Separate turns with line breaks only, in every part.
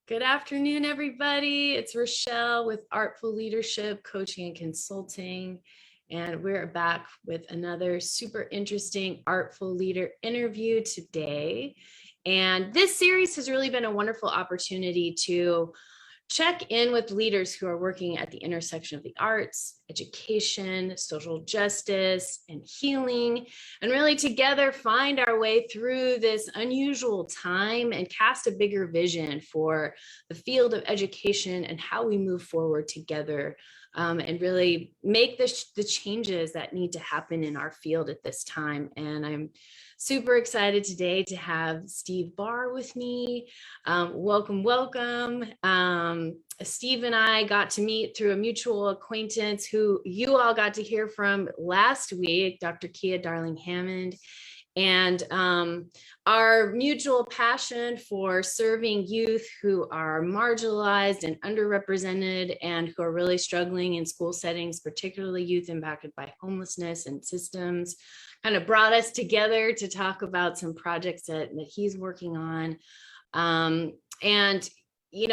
Good afternoon, everybody. It's Rochelle with Artful Leadership Coaching and Consulting. And we're back with another super interesting Artful Leader interview today. And this series has really been a wonderful opportunity to check in with leaders who are working at the intersection of the arts, education, social justice, and healing, and really together find our way through this unusual time and cast a bigger vision for the field of education and how we move forward together, and really make the changes that need to happen in our field at this time. And I'm super excited today to have Steve Barr with me. Welcome. Steve and I got to meet through a mutual acquaintance who you all got to hear from last week, Dr. Kia Darling Hammond. And our mutual passion for serving youth who are marginalized and underrepresented and who are really struggling in school settings, particularly youth impacted by homelessness and systems, kind of brought us together to talk about some projects that he's working on. And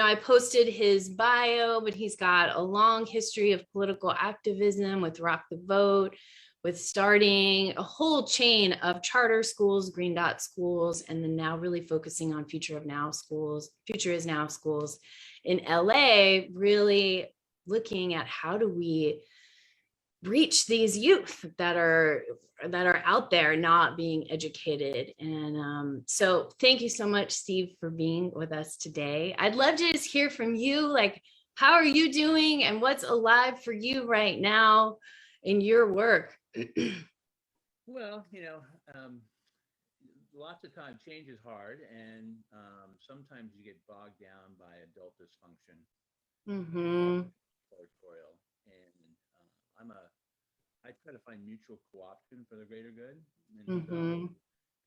I posted his bio, but he's got a long history of political activism with Rock the Vote, with starting a whole chain of charter schools, Green Dot schools, and then now really focusing on Future is Now schools in LA, really looking at how do we reach these youth that are out there not being educated. And so thank you so much, Steve, for being with us today. I'd love to just hear from you, like, how are you doing and what's alive for you right now in your work?
Well, lots of time change is hard, and sometimes you get bogged down by adult dysfunction, territorial, and I try to find mutual co-option for the greater good, and so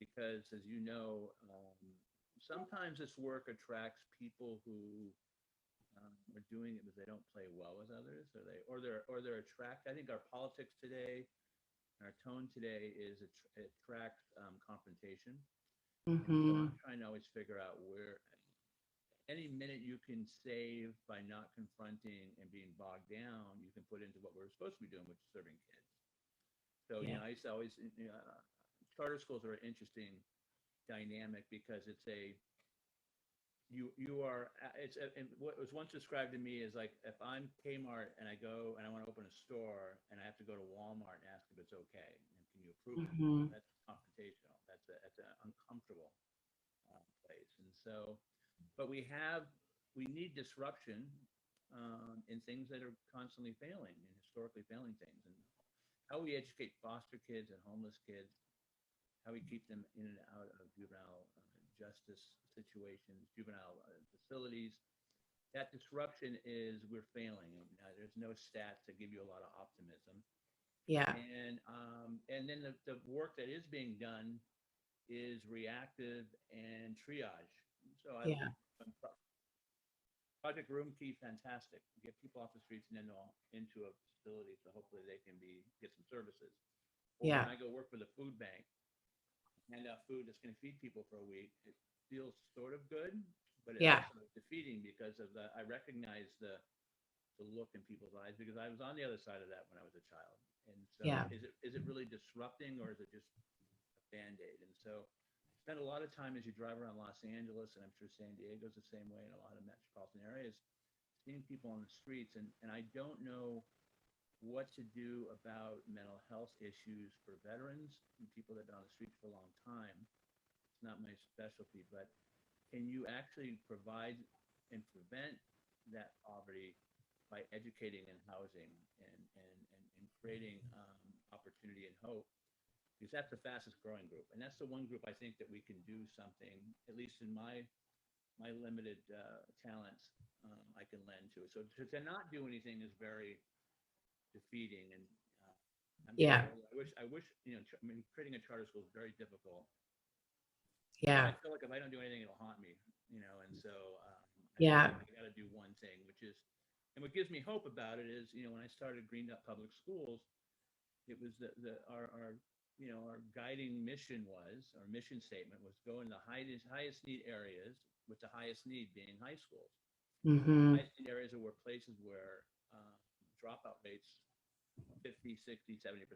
because, as you know, sometimes this work attracts people who are doing it because they don't play well with others, or they're attracted. I think our politics today. Our tone today is it attracts confrontation. And so I'm trying to always figure out where any minute you can save by not confronting and being bogged down, you can put into what we're supposed to be doing, which is serving kids. So, I used to always, charter schools are an interesting dynamic because it's what was once described to me is like, if I'm Kmart and I go and I want to open a store and I have to go to Walmart and ask if it's okay and can you approve it? That's confrontational. That's an uncomfortable place. And so, but we need disruption in things that are constantly failing and historically failing things, and how we educate foster kids and homeless kids, how we keep them in and out of juvenile justice situations, juvenile facilities. That disruption is we're failing. There's no stats that give you a lot of optimism.
Yeah.
And then the work that is being done is reactive and triage. So Project Room Key, fantastic. Get people off the streets and then into a facility so hopefully they can get some services. Or when I go work for the food bank, hand out food that's going to feed people for a week, it feels sort of good, but it's also defeating because of I recognize the look in people's eyes because I was on the other side of that when I was a child. And so is it really disrupting, or is it just a Band-Aid? And so spend a lot of time as you drive around Los Angeles, and I'm sure San Diego's the same way in a lot of metropolitan areas, seeing people on the streets, and I don't know what to do about mental health issues for veterans and people that have been on the streets for a long time. It's not my specialty, but can you actually provide and prevent that poverty by educating and housing and creating opportunity and hope? Because that's the fastest growing group, and that's the one group I think that we can do something, at least in my limited talents, I can lend to it. So to not do anything is very defeating, and I wish creating a charter school is very difficult. I feel like if I don't do anything, it'll haunt me, and so I got to do one thing, which is, and what gives me hope about it is, when I started Green Dot Public Schools, it was our our guiding mission was, our mission statement was go in the highest need areas, with the highest need being high schools. Highest need areas were places where dropout rates 50, 60, 70%.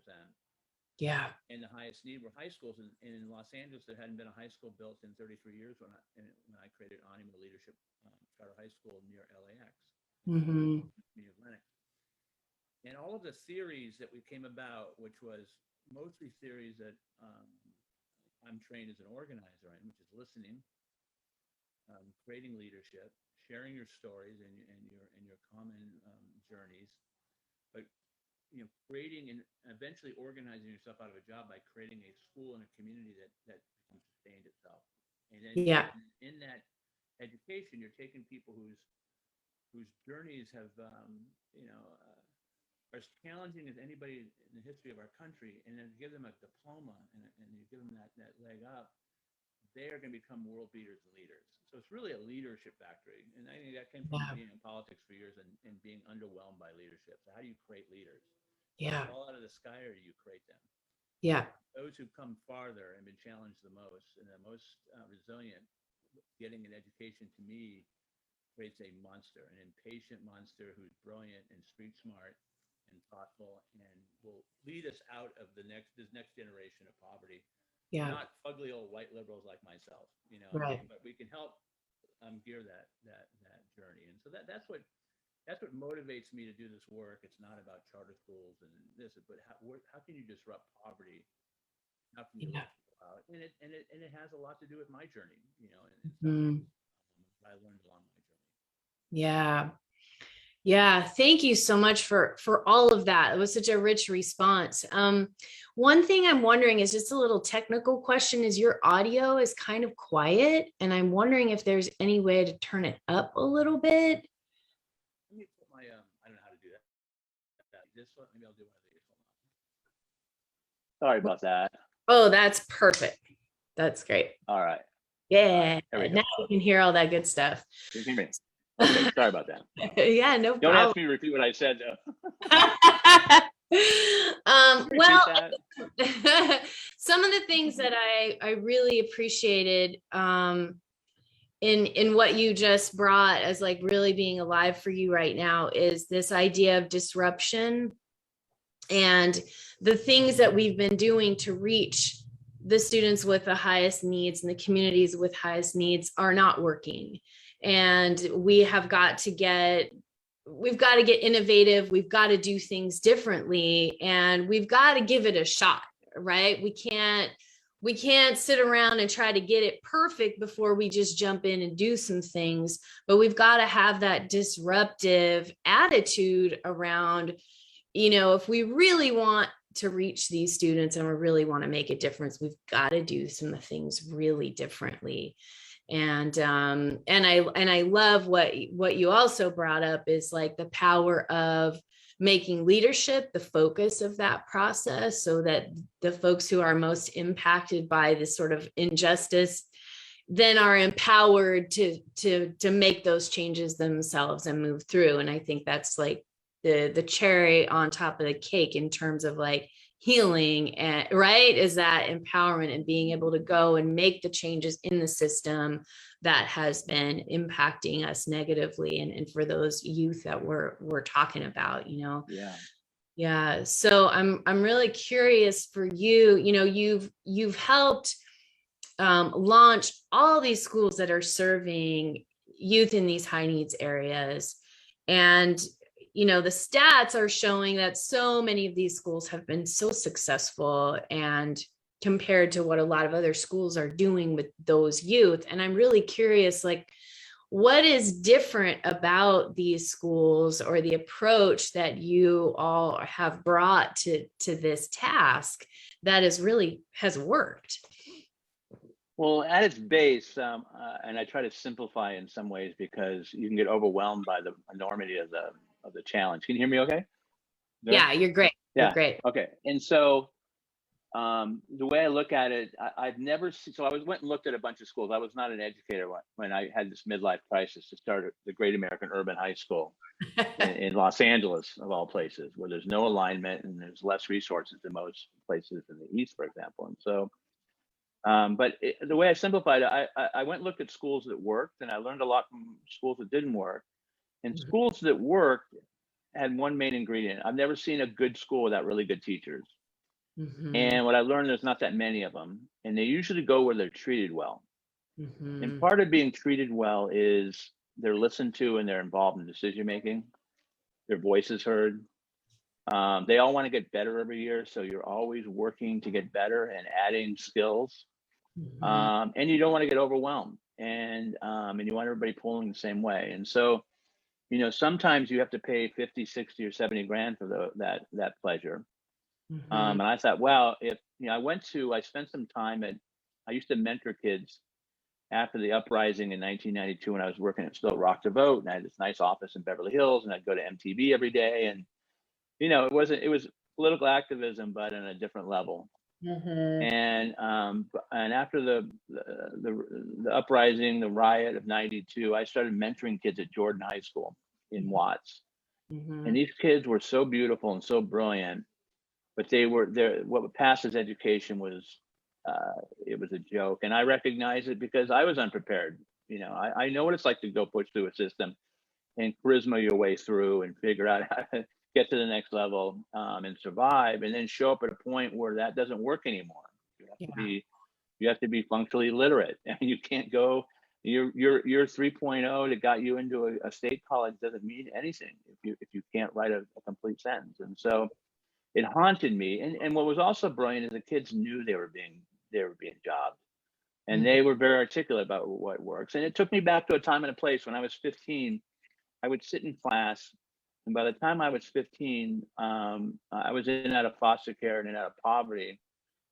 Yeah.
And the highest need were high schools. In Los Angeles, there hadn't been a high school built in 33 years when I created Anima Leadership Charter High School near LAX, Atlantic. And all of the theories that we came about, which was mostly theories that I'm trained as an organizer in, which is listening, creating leadership, sharing your stories and your common journeys, but creating and eventually organizing yourself out of a job by creating a school and a community that sustained itself. And then in that education, you're taking people whose journeys have are as challenging as anybody in the history of our country, and then give them a diploma and you give them that leg up, they are going to become world beaters and leaders. So it's really a leadership factory. And I think that came from being in politics for years and being underwhelmed by leadership. So how do you create leaders?
Yeah.
Fall out of the sky, or do you create them?
Yeah.
Those who've come farther and been challenged the most and the most resilient, getting an education, to me, creates a monster, an impatient monster who's brilliant and street smart and thoughtful, and will lead us out of this next generation of poverty.
Yeah.
Not ugly old white liberals like myself,
Right.
but we can help gear that journey. And so that's what motivates me to do this work. It's not about charter schools and this, but how can you disrupt poverty? How can you lift people out? And it has a lot to do with my journey, and I learned along my journey.
Yeah. Yeah, thank you so much for all of that. It was such a rich response. One thing I'm wondering is just a little technical question, is your audio is kind of quiet, and I'm wondering if there's any way to turn it up a little bit.
Let me put my, I don't know how to do that. This one, maybe I'll do one of these.
Sorry about that.
Oh, that's perfect. That's great.
All right.
Yeah, now you can hear all that good stuff.
Can you hear me? Okay, sorry about that.
Yeah, no problem.
Don't ask me to repeat what I said, though.
Well, some of the things that I really appreciated in what you just brought as like really being alive for you right now is this idea of disruption and the things that we've been doing to reach the students with the highest needs and the communities with highest needs are not working. And we've got to get innovative. We've got to do things differently, and we've got to give it a shot, right? We can't sit around and try to get it perfect before we just jump in and do some things, but we've got to have that disruptive attitude around, if we really want to reach these students and we really want to make a difference, we've got to do some things really differently. And I love what you also brought up is like the power of making leadership the focus of that process, so that the folks who are most impacted by this sort of injustice then are empowered to make those changes themselves and move through. And I think that's like the cherry on top of the cake in terms of like healing, and right, is that empowerment and being able to go and make the changes in the system that has been impacting us negatively, and for those youth that we're talking about, yeah. So I'm really curious for you. You've helped launch all these schools that are serving youth in these high needs areas, and the stats are showing that so many of these schools have been so successful and compared to what a lot of other schools are doing with those youth. And I'm really curious, like, what is different about these schools or the approach that you all have brought to this task that has worked?
Well, at its base, and I try to simplify in some ways because you can get overwhelmed by the enormity of the challenge. Can you hear me okay?
Yeah, you're great.
Yeah.
You're great.
Okay. And so the way I look at it, I've never seen, so went and looked at a bunch of schools. I was not an educator when I had this midlife crisis to start the Great American Urban High School in Los Angeles, of all places, where there's no alignment and there's less resources than most places in the East, for example. And so, the way I simplified it, I went and looked at schools that worked, and I learned a lot from schools that didn't work. And schools that worked had one main ingredient. I've never seen a good school without really good teachers. And what I learned, there's not that many of them, and they usually go where they're treated well. And part of being treated well is they're listened to and they're involved in decision making. Their voice is heard. They all want to get better every year, so you're always working to get better and adding skills. And you don't want to get overwhelmed, and you want everybody pulling the same way. And so, sometimes you have to pay 50, 60, or 70 grand for that pleasure. And I thought, well, if I spent some time I used to mentor kids after the uprising in 1992 when I was working at Still Rock to Vote, and I had this nice office in Beverly Hills, and I'd go to MTV every day, and it was political activism, but on a different level. And after the uprising, the riot of 92, I started mentoring kids at Jordan High School in Watts, and these kids were so beautiful and so brilliant. But they were there. What passed as education was, it was a joke, and I recognize it because I was unprepared. I know what it's like to go push through a system and charisma your way through and figure out how to get to the next level and survive, and then show up at a point where that doesn't work anymore. You have to be functionally literate, and you can't go. Your 3.0 that got you into a state college doesn't mean anything if you can't write a complete sentence, and so. It haunted me, and what was also brilliant is the kids knew they were being jobbed, and they were very articulate about what works. And it took me back to a time and a place when I was 15. I would sit in class, and by the time I was 15, I was in and out of foster care and in and out of poverty.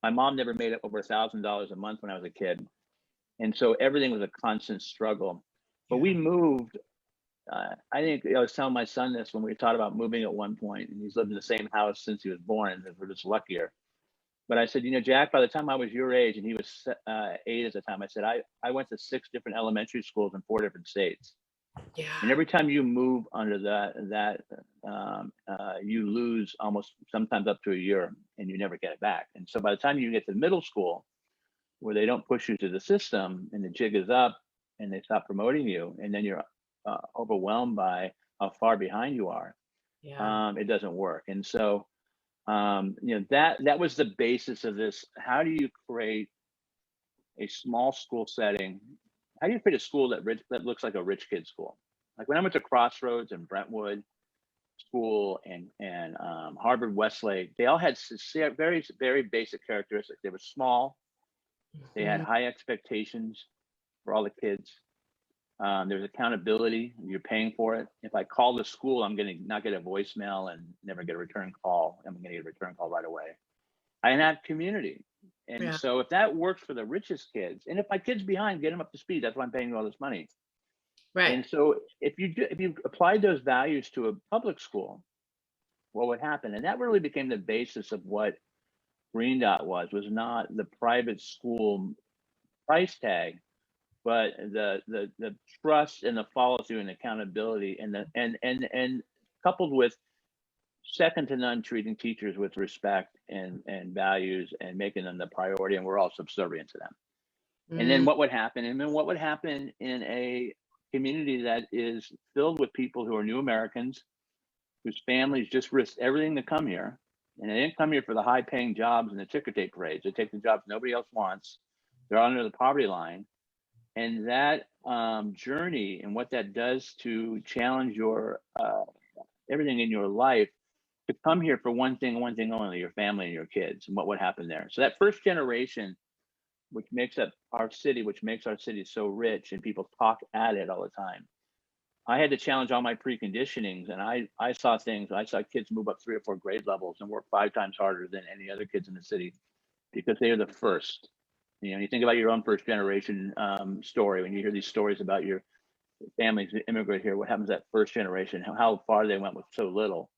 My mom never made over $1,000 a month when I was a kid, and so everything was a constant struggle. But we moved. I think I was telling my son this when we talked about moving at one point, and he's lived in the same house since he was born, and we're just luckier. But I said, Jack, by the time I was your age, and he was 8 at the time, I said, I went to 6 different elementary schools in 4 different states. And every time you move under that you lose almost sometimes up to a year, and you never get it back. And so by the time you get to middle school, where they don't push you to the system, and the jig is up, and they stop promoting you, and then you're overwhelmed by how far behind you are. It doesn't work. And so that was the basis of this. How do you create a small school setting? How do you create a school that looks like a rich kid school? Like when I went to Crossroads and Brentwood School and Harvard Westlake, they all had very, very basic characteristics. They were small, they had high expectations for all the kids. There's accountability. You're paying for it. If I call the school, I'm going to not get a voicemail and never get a return call. I'm going to get a return call right away. I have community. And so if that works for the richest kids, and if my kid's behind, get them up to speed. That's why I'm paying you all this money.
Right.
And so if you applied those values to a public school, what would happen? And that really became the basis of what Green Dot was not the private school price tag, but the trust and the follow through and accountability, and coupled with second to none treating teachers with respect and values and making them the priority, and we're all subservient to them. And then what would happen? And then what would happen in a community that is filled with people who are new Americans, whose families just risked everything to come here, and they didn't come here for the high paying jobs and the ticker tape parades. They take the jobs nobody else wants. They're under the poverty line. And that journey and what that does to challenge your everything in your life, to come here for one thing only, your family and your kids, and what would happen there. So that first generation, which makes up our city, which makes our city so rich, and people talk at it all the time. I had to challenge all my preconditionings, and I saw things. I saw kids move up 3 or 4 grade levels and work 5 times harder than any other kids in the city because they are the first. You think about your own first generation story. When you hear these stories about your families that immigrate here, what happens that first generation, how far they went with so little.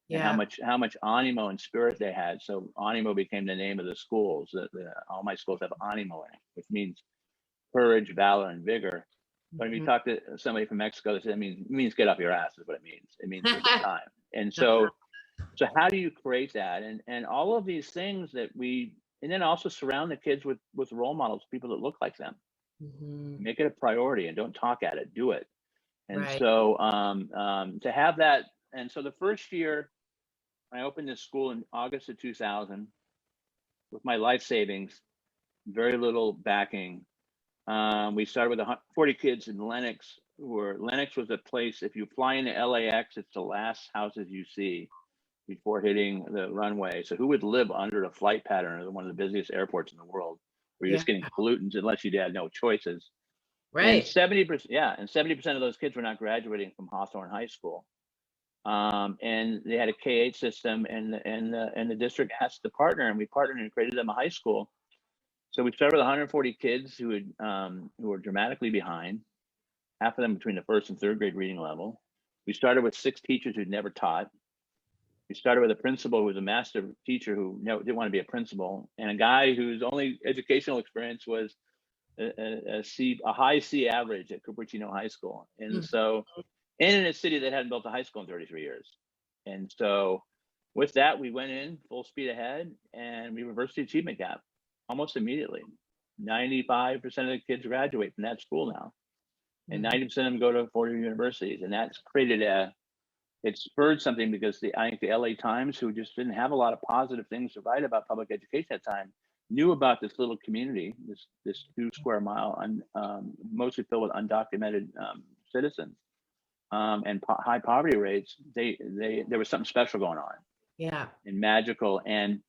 and how much animo and spirit they had. So animo became the name of the schools. All my schools have animo in it, which means courage, valor, and vigor. But if you talk to somebody from Mexico, they say it means get off your ass is what it means. It means it's time. And so how do you create that? And all of these things that and then also surround the kids with role models, people that look like them. Make it a priority and don't talk at it, do it. And so to have that, and so the first year I opened this school in August of 2000 with my life savings, very little backing. We started with 40 kids in Lenox. Lenox was a place, if you fly into LAX, it's the last houses you see before hitting the runway. So who would live under a flight pattern of one of the busiest airports in the world, where you're just getting pollutants unless you had no choices? And 70%, and 70% of those kids were not graduating from Hawthorne High School. And they had a K-8 system, and the district asked to partner, and we partnered and created them a high school. So we started with 140 kids who were dramatically behind, half of them between the 1st and 3rd grade reading level. We started with 6 teachers who'd never taught. We started with a principal who was a master teacher who didn't want to be a principal, and a guy whose only educational experience was a high C average at Cupertino High School. And so, and in a city that hadn't built a high school in 33 years. And so with that, we went in full speed ahead, and we reversed the achievement gap almost immediately. 95% of the kids graduate from that school now, and 90% of them go to 4 universities. And that's created it spurred something, because I think the LA Times, who just didn't have a lot of positive things to write about public education at the time, knew about this little community, this 2 square mile, mostly filled with undocumented citizens, and high poverty rates. There was something special going on, and magical. And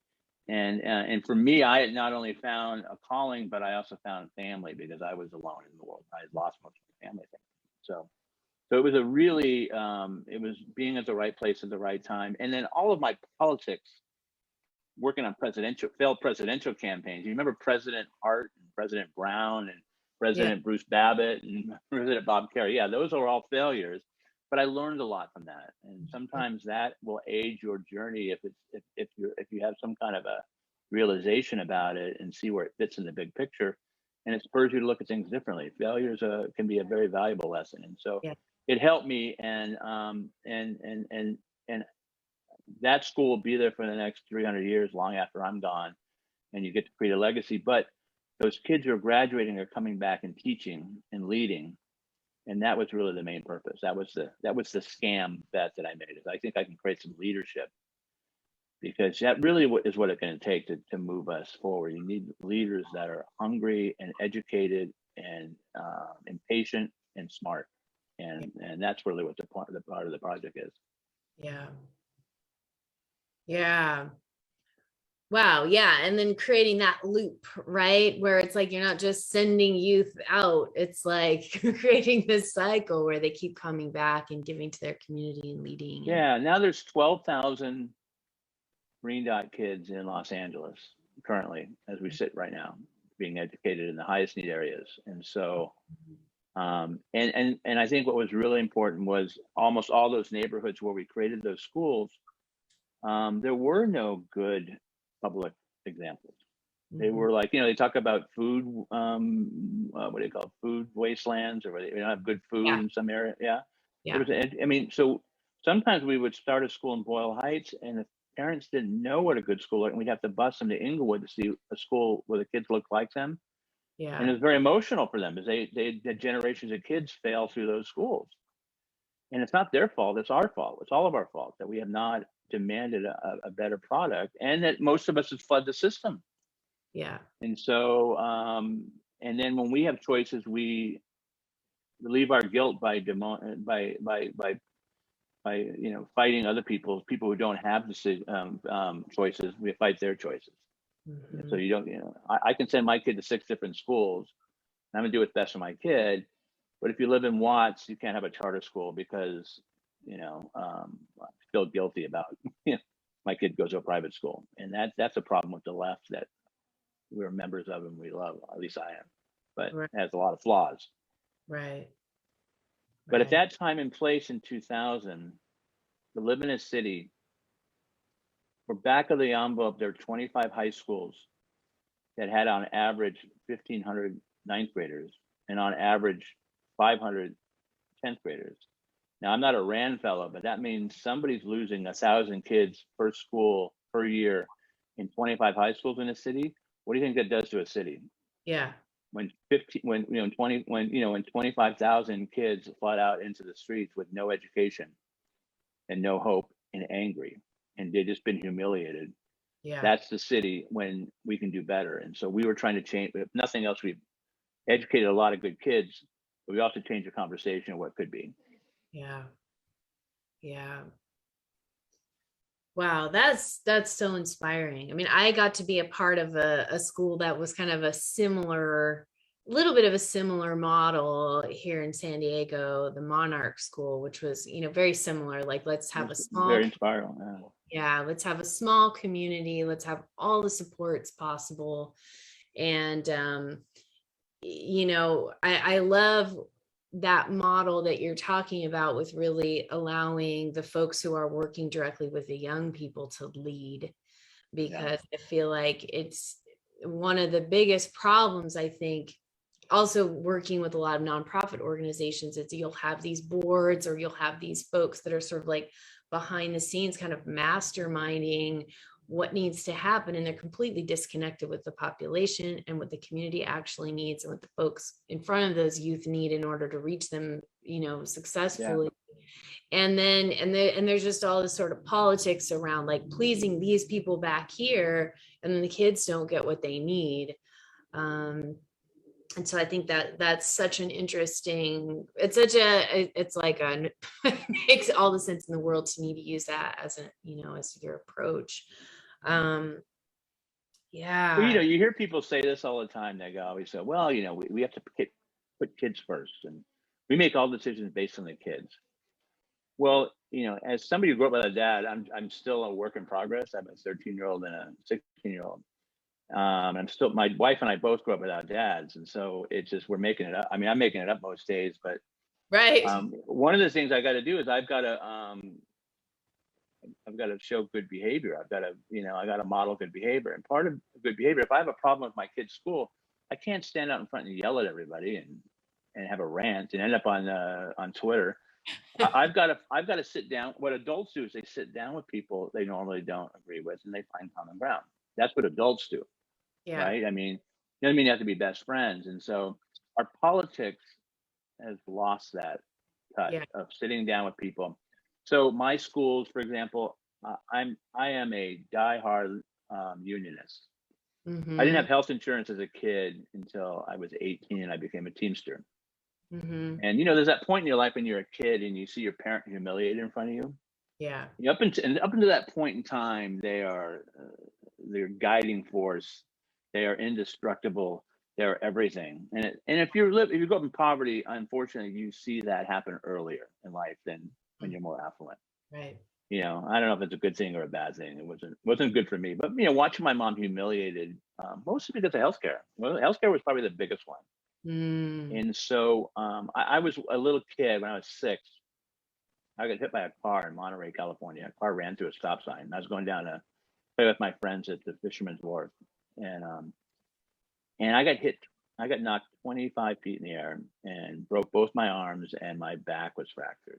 for me, I had not only found a calling, but I also found family, because I was alone in the world. I had lost most of my family. So it was a really, it was being at the right place at the right time. And then all of my politics, working on failed presidential campaigns. You remember President Hart and President Brown and President Bruce Babbitt and President Bob Kerrey? Yeah, those are all failures. But I learned a lot from that. And sometimes that will aid your journey if you have some kind of a realization about it and see where it fits in the big picture. And it spurs you to look at things differently. Failures can be a very valuable lesson. And so it helped me, and that school will be there for the next 300 years, long after I'm gone, and you get to create a legacy. But those kids who are graduating are coming back and teaching and leading, and that was really the main purpose. That was the scam bet that I made. Is I think I can create some leadership, because that really is what it's going to take to move us forward. You need leaders that are hungry and educated and impatient and smart. And that's really what the part of the project is.
Wow. Yeah. And then creating that loop, right? Where it's like, you're not just sending youth out. It's like creating this cycle where they keep coming back and giving to their community and leading.
Yeah. Now there's 12,000 Green Dot kids in Los Angeles currently, as we sit right now, being educated in the highest need areas. And so, and I think what was really important was almost all those neighborhoods where we created those schools, there were no good public examples. They were like, they talk about food, what do you call it? Food wastelands, or they don't have good food in some area. So sometimes we would start a school in Boyle Heights, and the parents didn't know what a good school was, and we'd have to bus them to Inglewood to see a school where the kids looked like them. And it was very emotional for them, because they had generations of kids fail through those schools. And it's not their fault, it's our fault. It's all of our fault that we have not demanded a better product, and that most of us have fled the system. And so, and then when we have choices, we relieve our guilt by fighting other people who don't have the choices. We fight their choices. So you don't, I can send my kid to 6 different schools, and I'm gonna do what's best for my kid. But if you live in Watts, you can't have a charter school, because I feel guilty about my kid goes to a private school, and that's a problem with the left that we're members of and we love. At least I am, but it has a lot of flaws. But at that time and place in 2000, to live in a city for back of the envelope, there are 25 high schools that had on average 1,500 ninth graders and on average 500 10th graders. Now, I'm not a RAND fellow, but that means somebody's losing 1,000 kids per school per year in 25 high schools in a city. What do you think that does to a city?
Yeah.
When 25,000 kids flood out into the streets with no education and no hope and angry, and they've just been humiliated.
Yeah.
That's the city when we can do better. And so we were trying to change, if nothing else, we've educated a lot of good kids, but we also changed the conversation of what could be.
Yeah. Yeah. Wow, that's so inspiring. I mean, I got to be a part of a school that was kind of a little bit of a similar model here in San Diego, the Monarch School, which was, very similar. Like, let's have a small,
very inspiring.
Yeah, let's have a small community. Let's have all the supports possible. And, I love that model that you're talking about, with really allowing the folks who are working directly with the young people to lead, because I feel like it's one of the biggest problems, I think, also working with a lot of nonprofit organizations, is you'll have these boards or you'll have these folks that are sort of like behind the scenes kind of masterminding what needs to happen, and they're completely disconnected with the population and what the community actually needs and what the folks in front of those youth need in order to reach them, successfully. And then there's just all this sort of politics around like pleasing these people back here, and then the kids don't get what they need. And so I think that that's such an interesting, it makes all the sense in the world to me to use that as as your approach. Yeah.
Well, you hear people say this all the time. They always say, well, we have to put kids first, and we make all decisions based on the kids. Well, as somebody who grew up with a dad, I'm still a work in progress. I have a 13-year-old and a 16-year-old. My wife and I both grew up without dads, and so it's just, we're making it up. I mean, I'm making it up most days, but
right.
One of the things I got to do is I've got to show good behavior. I got to model good behavior. And part of good behavior, if I have a problem with my kid's school, I can't stand out in front and yell at everybody and have a rant and end up on Twitter. I've got to sit down. What adults do is they sit down with people they normally don't agree with, and they find common ground. That's what adults do.
Yeah.
Right? I mean, it doesn't mean you have to be best friends. And so our politics has lost that touch of sitting down with people. So my schools, for example, I am a diehard unionist.
Mm-hmm.
I didn't have health insurance as a kid until I was 18 and I became a Teamster.
Mm-hmm.
And there's that point in your life when you're a kid and you see your parent humiliated in front of you.
Yeah.
Up until that point in time, they are their guiding force. They are indestructible. They're everything. And if you grow up in poverty, unfortunately, you see that happen earlier in life than when you're more affluent.
Right.
I don't know if it's a good thing or a bad thing. It wasn't good for me. But watching my mom humiliated, mostly because of healthcare. Well, healthcare was probably the biggest one. And so I was a little kid when I was 6. I got hit by a car in Monterey, California. A car ran through a stop sign. I was going down to play with my friends at the Fisherman's Wharf, and I got hit. I got knocked 25 feet in the air and broke both my arms, and my back was fractured.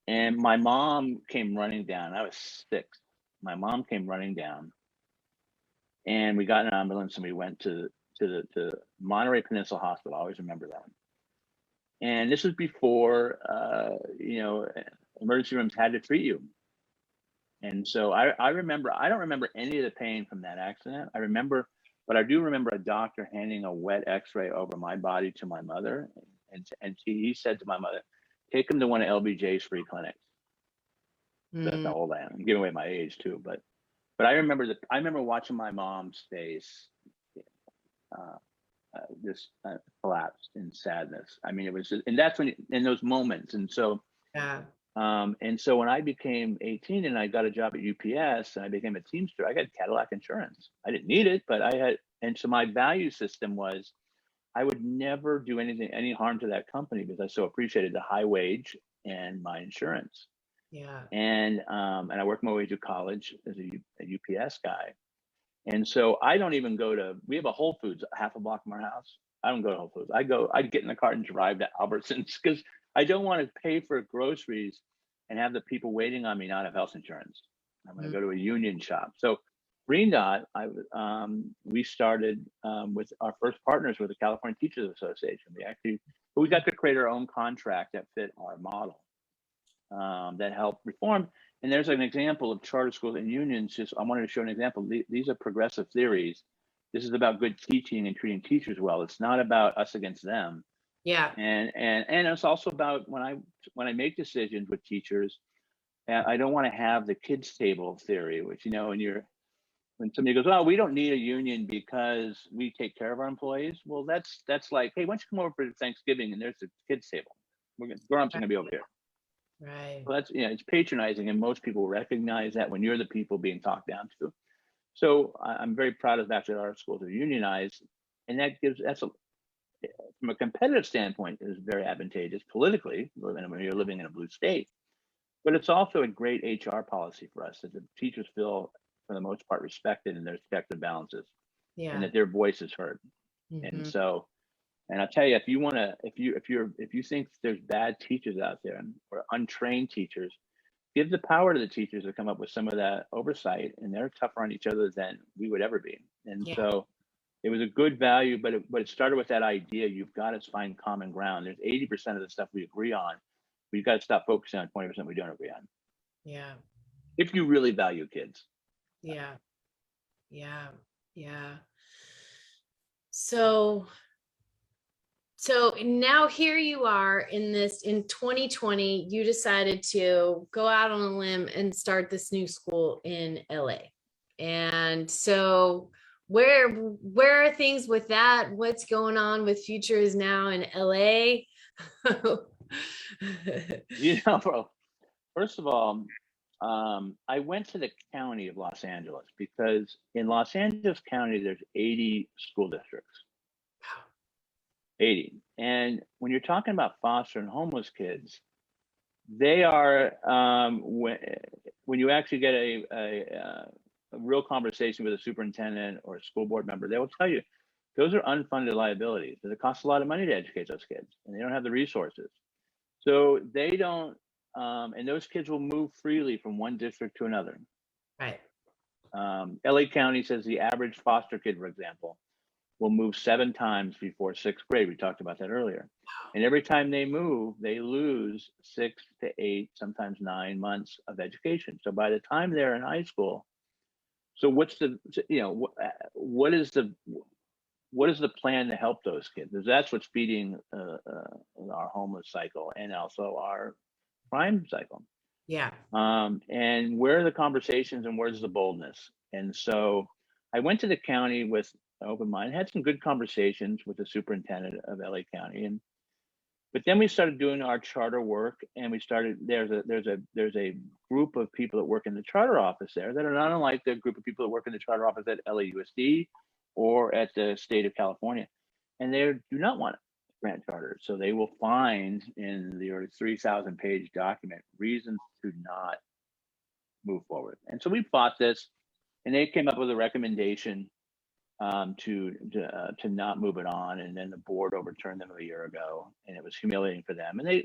And my mom came running down. I was 6. My mom came running down, and we got an ambulance and we went to Monterey Peninsula Hospital. I always remember that. And this was before, emergency rooms had to treat you. And so I remember, I don't remember any of the pain from that accident. But I do remember a doctor handing a wet x-ray over my body to my mother. And he said to my mother, take him to one of LBJ's free clinics. That's how old I am. I'm giving away my age too. But I remember watching my mom's face just collapsed in sadness. I mean, it was, and that's when, in those moments. And so, and so when I became 18 and I got a job at UPS and I became a Teamster, I got Cadillac insurance. I didn't need it, but I had, and so my value system was, I would never do any harm to that company because I so appreciated the high wage and my insurance. And I worked my way through college as a UPS guy. And so I don't even we have a Whole Foods half a block from our house. I don't go to Whole Foods. I get in the car and drive to Albertsons because I don't want to pay for groceries and have the people waiting on me not have health insurance. I'm going to go to a union shop. So Green Dot, we started with our first partners with the California Teachers Association. We got to create our own contract that fit our model, that helped reform. And there's an example of charter schools and unions. I wanted to show an example. These are progressive theories. This is about good teaching and treating teachers well. It's not about us against them.
Yeah.
And it's also about when I make decisions with teachers, I don't want to have the kids table theory, which, when somebody goes, "Oh, we don't need a union because we take care of our employees." Well, that's like, hey, why don't you come over for Thanksgiving and there's the kids table. Grown-ups are gonna be over here.
Right.
Well, that's, it's patronizing, and most people recognize that when you're the people being talked down to. So I'm very proud of the fact that our schools are unionized, and from a competitive standpoint, is very advantageous politically when you're living in a blue state. But it's also a great HR policy for us that the teachers feel, for the most part, respected in their respective balances, and that their voice is heard. And so, and I'll tell you, if you think there's bad teachers out there or untrained teachers, give the power to the teachers to come up with some of that oversight, and they're tougher on each other than we would ever be. And so it was a good value, but it started with that idea: you've got to find common ground. There's 80% of the stuff we agree on. We've got to stop focusing on 20% we don't agree on.
Yeah.
If you really value kids.
Yeah. Yeah. Yeah. So now here you are in 2020, you decided to go out on a limb and start this new school in LA. And so where are things with that? What's going on with Futures now in LA?
First of all, I went to the county of Los Angeles because in Los Angeles County, there's 80 school districts. 80. And when you're talking about foster and homeless kids, they are, when you actually get a real conversation with a superintendent or a school board member, they will tell you those are unfunded liabilities. It costs a lot of money to educate those kids, and they don't have the resources. So they don't, and those kids will move freely from one district to another.
Right.
LA County says the average foster kid, for example, will move 7 times before 6th grade. We talked about that earlier. And every time they move, they lose 6 to 8, sometimes 9 months of education. So by the time they're in high school, so what is the plan to help those kids? Because that's what's feeding our homeless cycle and also our crime cycle.
Yeah.
And where are the conversations and where's the boldness? And so I went to the county with an open mind, had some good conversations with the superintendent of LA County, but then we started doing our charter work, and we started, there's a group of people that work in the charter office there that are not unlike the group of people that work in the charter office at LAUSD or at the state of California, and they do not want grant charters. So they will find in the 3,000 page document reasons to not move forward. And so we fought this, and they came up with a recommendation to not move it on, and then the board overturned them a year ago, and it was humiliating for them. And they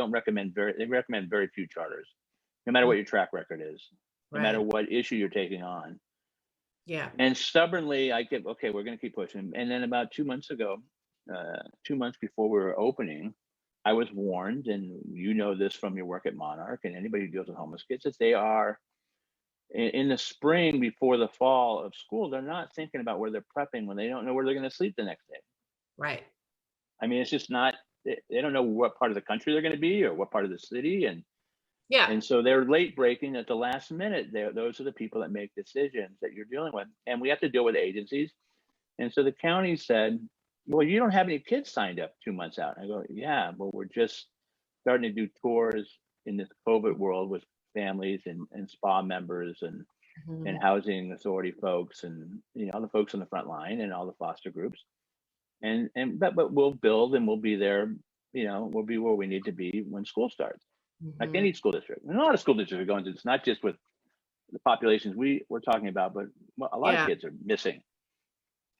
recommend very few charters, no matter what your track record is, no matter what issue you're taking on.
Yeah.
And stubbornly, okay, we're going to keep pushing. And then about 2 months ago, 2 months before we were opening, I was warned, and you know this from your work at Monarch and anybody who deals with homeless kids, that they are in the spring before the fall of school, they're not thinking about where they're prepping when they don't know where they're going to sleep the next day.
Right.
I mean, it's just not, they don't know what part of the country they're going to be or what part of the city. And so they're late breaking at the last minute. Those are the people that make decisions that you're dealing with. And we have to deal with agencies. And so the county said, well, you don't have any kids signed up 2 months out. And I go, yeah, but we're just starting to do tours in this COVID world with families and spa members and housing authority folks and all the folks on the front line and all the foster groups. But we'll build, and we'll be there, we'll be where we need to be when school starts. like
Mhm.
any school district. And a lot of school districts are going through this, not just with the populations we're talking about, but a lot of
Yeah.
kids are missing.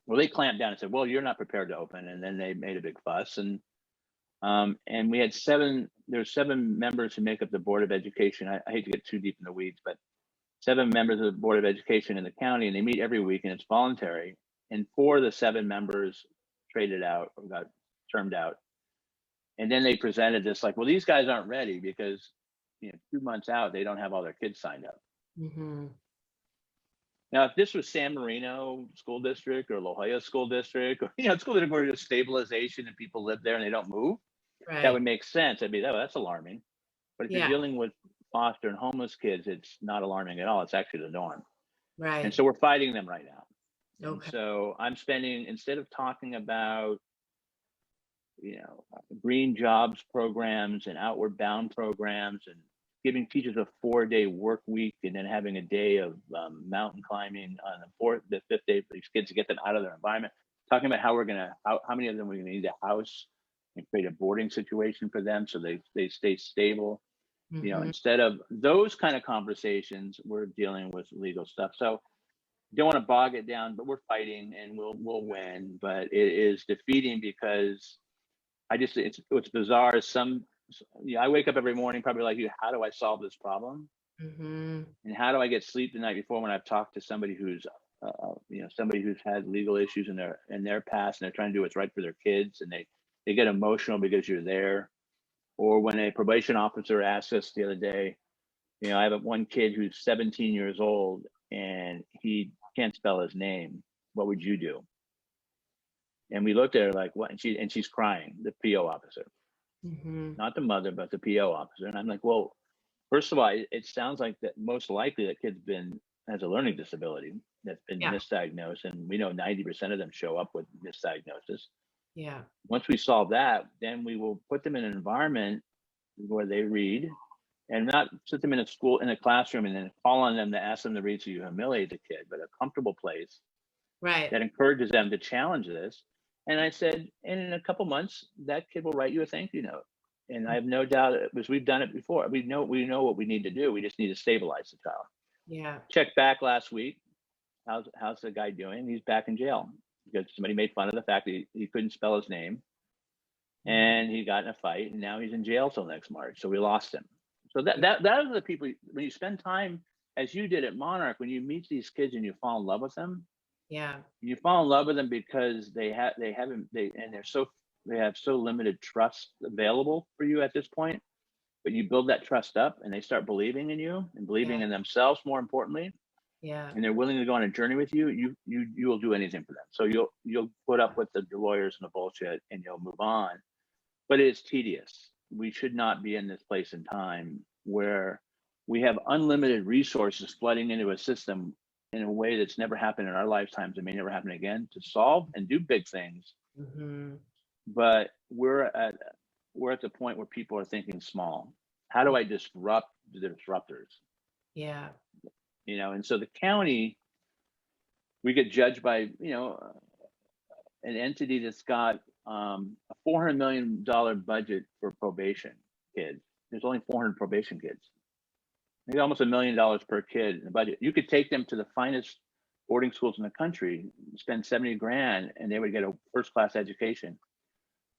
Well, they clamped down and said, well, you're not prepared to open. And then they made a big fuss. And we had there's 7 members who make up the Board of Education. I hate to get too deep in the weeds, but 7 members of the Board of Education in the county, and they meet every week and it's voluntary. And 4 of the 7 members traded out or got termed out. And then they presented this like, well, these guys aren't ready because 2 months out, they don't have all their kids signed up.
Mhm.
Now, if this was San Marino School District or La Jolla School District, or school district where there's stabilization and people live there and they don't move, that would
Right.
make sense. I'd be, oh, that's alarming. But if you're
Yeah.
dealing with foster and homeless kids, it's not alarming at all. It's actually the norm. And
Right.
so we're fighting them right now. And
Okay.
so I'm spending, instead of talking about, green jobs programs and outward bound programs and giving teachers a 4-day work week and then having a day of mountain climbing on the 5th day for these kids to get them out of their environment, talking about how how many of them we're going to need a house and create a boarding situation for them so they stay stable.
Mhm.
Instead of those kind of conversations, we're dealing with legal stuff. So don't want to bog it down, but we're fighting and we'll win. But it is defeating because it's bizarre. I wake up every morning probably like you. How do I solve this problem?
Mhm.
And how do I get sleep the night before when I've talked to somebody who's somebody who's had legal issues in their past and they're trying to do what's right for their kids and they get emotional because you're there. Or when a probation officer asked us the other day, I have one kid who's 17 years old and he can't spell his name. What would you do? And we looked at her like, what? And she's crying, the PO officer,
Mhm.
not the mother, but the PO officer. And I'm like, well, first of all, it sounds like that most likely that kid's has a learning disability that's been
Yeah.
misdiagnosed. And we know 90% of them show up with misdiagnosis.
Yeah.
Once we solve that, then we will put them in an environment where they read and not sit them in a classroom and then call on them to ask them to read so you humiliate the kid, but a comfortable place
Right.
that encourages them to challenge this. And I said, and in a couple months, that kid will write you a thank you note. And I have no doubt because we've done it before. We know what we need to do. We just need to stabilize the child.
Yeah.
Checked back last week. How's the guy doing? He's back in jail because somebody made fun of the fact that he couldn't spell his name, and he got in a fight, and now he's in jail till next March. So we lost him. So that are the people. When you spend time, as you did at Monarch, when you meet these kids and you fall in love with them,
Yeah.
you fall in love with them because they have so limited trust available for you at this point. But you build that trust up, and they start believing in you and believing
Yeah.
in themselves more importantly,
Yeah.
and they're willing to go on a journey with you. You will do anything for them. So you'll put up with the lawyers and the bullshit, and you'll move on. But it's tedious. We should not be in this place in time where we have unlimited resources flooding into a system in a way that's never happened in our lifetimes and may never happen again to solve and do big things.
Mhm.
But we're at the point where people are thinking small. How do I disrupt the disruptors?
Yeah.
And so the county, we get judged by an entity that's got a $400 million budget for probation kids. There's only 400 probation kids. Maybe almost $1 million per kid in the budget. You could take them to the finest boarding schools in the country, spend 70 grand, and they would get a first-class education.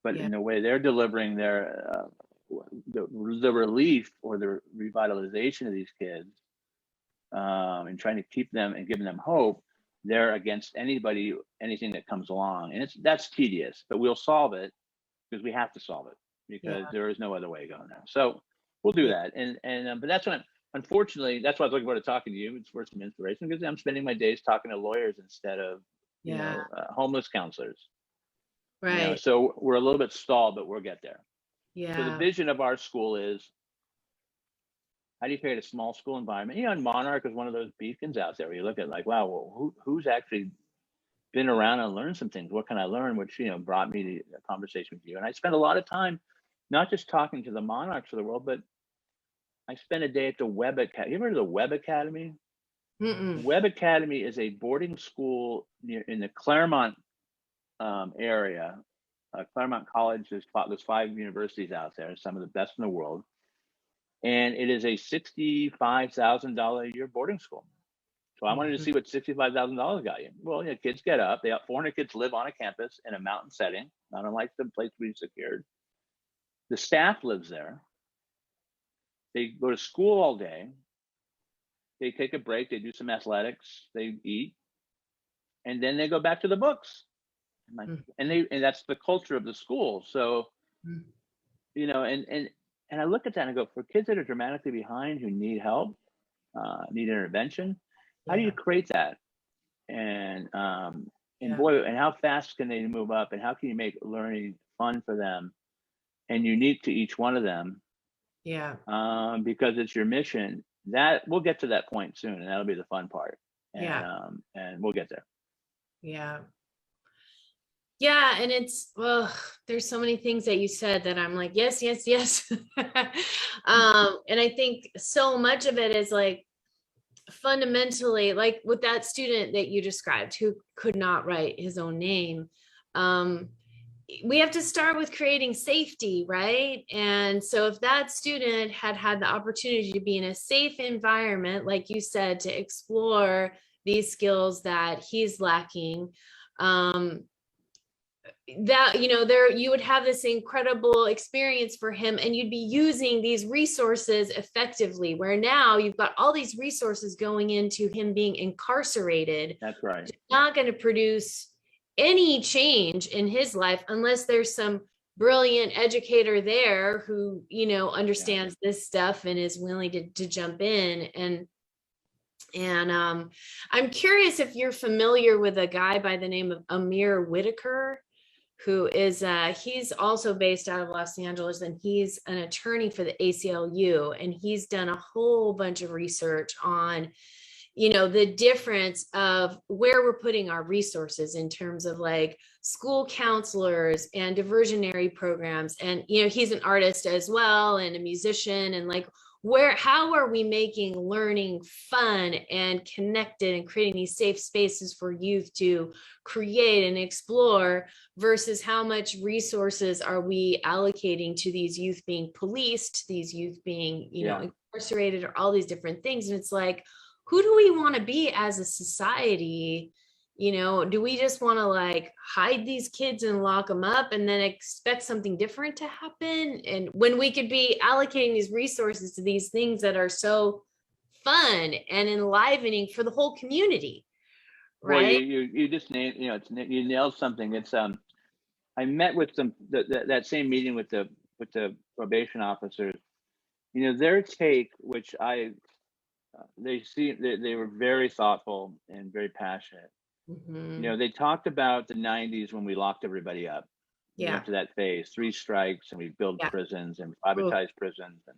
But
Yeah.
in the way they're delivering their the relief or the revitalization of these kids, and trying to keep them and giving them hope, they're against anything that comes along, and that's tedious. But we'll solve it because we have to solve it
Yeah.
because there is no other way going now. So we'll do
Yeah.
that, and but that's what unfortunately that's why I was looking forward to talking to you. It's for some inspiration because I'm spending my days talking to lawyers instead of
Yeah.
homeless counselors.
Right.
So we're a little bit stalled, but we'll get there. So the
Yeah.
vision of our school is, how do you create a small school environment? And Monarch is one of those beacons out there where you look at like, wow, well, who's actually been around and learned some things? What can I learn? Which, brought me to a conversation with you. And I spent a lot of time, not just talking to the monarchs of the world, but I spent a day at the Web Academy. You ever heard of the Web Academy?
Mm-mm.
Web Academy is a boarding school in the Claremont area. Claremont College, there's 5 universities out there, some of the best in the world. and it is a $65,000 a year boarding school. So I wanted to see what $65,000 got you. Well, you know, kids get up. 400 kids live on a campus in a mountain setting, not unlike the place we secured. The staff lives there. They go to school all day. They take a break. They do some athletics. They eat, and then they go back to the books. And that's the culture of the school. So, you know, and I look at that and I go, for kids that are dramatically behind who need help, need intervention, how do you create that? And boy, and how fast can they move up, and how can you make learning fun for them and unique to each one of them?
Yeah.
Because it's your mission. That we'll get to that point soon, and that'll be the fun part. And, and we'll get there.
Yeah. Yeah. And it's, well, there's so many things that you said that I'm like, yes, yes, yes. And I think so much of it is like, fundamentally, like with that student that you described who could not write his own name, we have to start with creating safety, right? And so if that student had had the opportunity to be in a safe environment, like you said, to explore these skills that he's lacking, that, you know, there you would have this incredible experience for him, and you'd be using these resources effectively, where now you've got all these resources going into him being incarcerated.
That's right.
It's not going to produce any change in his life unless there's some brilliant educator there who, you know, understands this stuff and is willing to jump in. And I'm curious if you're familiar with a guy by the name of Amir Whitaker, who is he's also based out of Los Angeles, and he's an attorney for the ACLU, and he's done a whole bunch of research on, you know, the difference of where we're putting our resources in terms of like school counselors and diversionary programs. And, you know, he's an artist as well and a musician, and like, how are we making learning fun and connected and creating these safe spaces for youth to create and explore, versus how much resources are we allocating to these youth being policed, these youth being, you know, incarcerated, or all these different things. And it's like, who do we want to be as a society? You know, do we just want to like hide these kids and lock them up and then expect something different to happen? And when we could be allocating these resources to these things that are so fun and enlivening for the whole community, right?
Well, you just nailed, you know, you nailed something. It's I met with them that same meeting with the probation officers. You know, their take, which they were very thoughtful and very passionate. You know, they talked about the 90s when we locked everybody up. We went to that phase, 3 strikes, and we built prisons and privatized prisons, and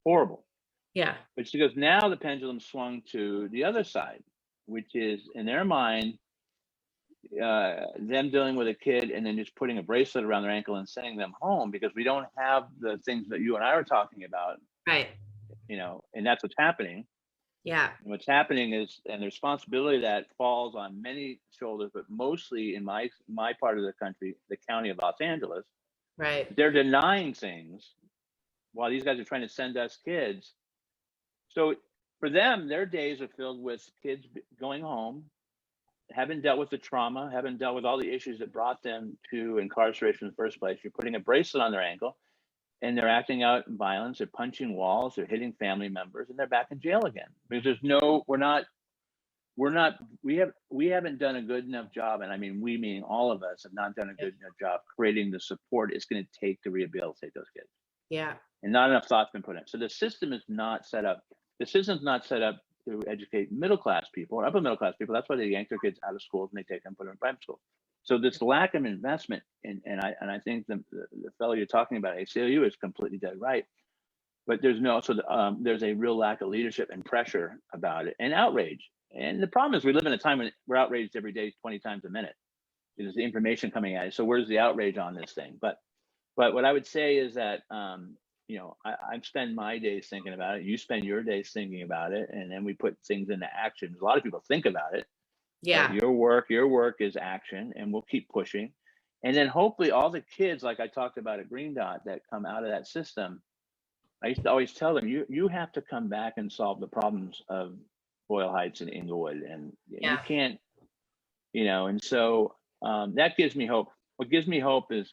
horrible.
Yeah.
But she goes, now the pendulum swung to the other side, which is in their mind, them dealing with a kid and then just putting a bracelet around their ankle and sending them home because we don't have the things that you and I were talking about.
Right.
You know, and that's what's happening.
Yeah.
And what's happening is, and the responsibility that falls on many shoulders, but mostly in my part of the country, the county of Los Angeles.
Right.
They're denying things while these guys are trying to send us kids. So for them, their days are filled with kids going home, haven't dealt with the trauma, haven't dealt with all the issues that brought them to incarceration in the first place. You're putting a bracelet on their ankle, and they're acting out in violence. They're punching walls. They're hitting family members, and they're back in jail again. Because we haven't done a good enough job. And I mean, we meaning all of us have not done a good enough job creating the support it's going to take to rehabilitate those kids.
Yeah.
And not enough thought's been put in. So the system is not set up. The system's not set up to educate middle-class people or upper middle-class people. That's why they yank their kids out of schools and they take them, put them in private school. So this lack of investment, and I think the fellow you're talking about, ACLU, is completely dead right. But there's there's a real lack of leadership and pressure about it, and outrage. And the problem is we live in a time when we're outraged every day 20 times a minute. There's the information coming at you. So where's the outrage on this thing? But what I would say is that you know, I spend my days thinking about it. You spend your days thinking about it, and then we put things into action. A lot of people think about it.
Yeah.
Your work is action, and we'll keep pushing. And then hopefully all the kids, like I talked about at Green Dot, that come out of that system, I used to always tell them, you have to come back and solve the problems of Boyle Heights and Inglewood, and you can't, and so that gives me hope. What gives me hope is